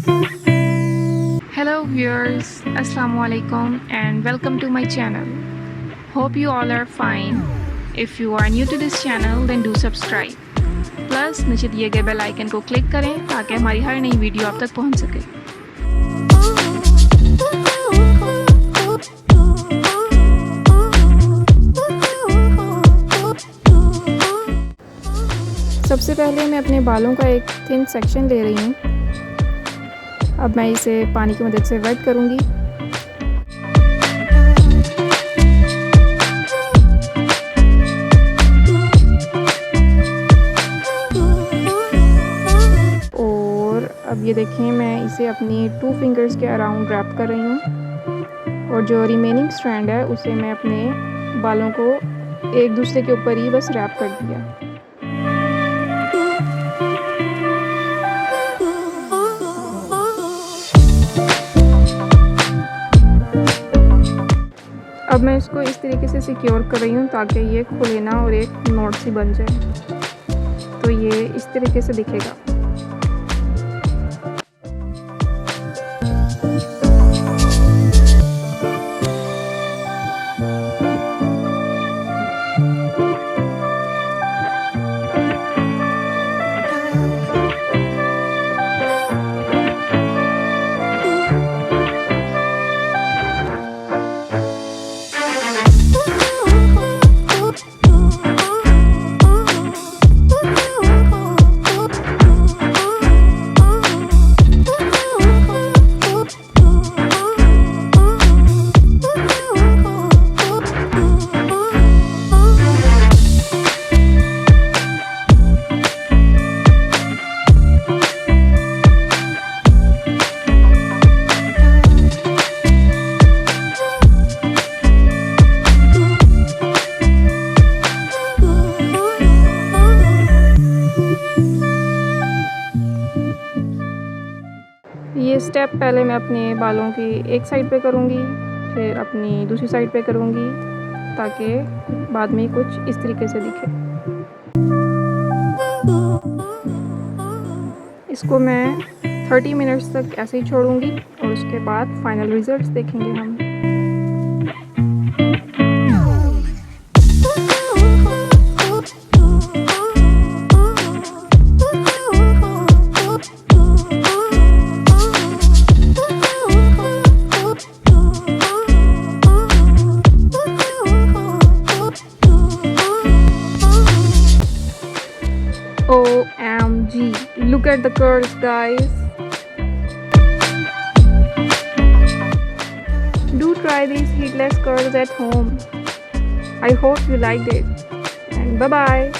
Hello viewers, Assalamu alaikum and welcome to my channel. Hope you all are fine. If you are new to this channel then do subscribe. Plus नीचे दिए गए bell icon को click करें ताकि हमारी हर नई video आप तक पहुंच सके। सबसे पहले मैं अपने बालों का एक थिन सेक्शन ले रही हूँ। अब मैं इसे पानी की मदद से वेट करूँगी। और अब ये देखें, मैं इसे अपनी 2 फिंगर्स के अराउंड रैप कर रही हूँ और जो रिमेनिंग स्ट्रैंड है उसे मैं अपने बालों को एक दूसरे के ऊपर ही बस रैप कर दिया। अब मैं इसको इस तरीके से सिक्योर कर रही हूँ ताकि ये खुले ना और एक नॉट सी बन जाए। तो ये इस तरीके से दिखेगा। ये स्टेप पहले मैं अपने बालों की एक साइड पे करूँगी, फिर अपनी दूसरी साइड पे करूँगी ताकि बाद में कुछ इस तरीके से दिखे। इसको मैं 30 मिनट्स तक ऐसे ही छोड़ूँगी और उसके बाद फाइनल रिजल्ट्स देखेंगे हम। OMG, look at the curls, guys. Do try these heatless curls at home. I hope you liked it. And bye-bye.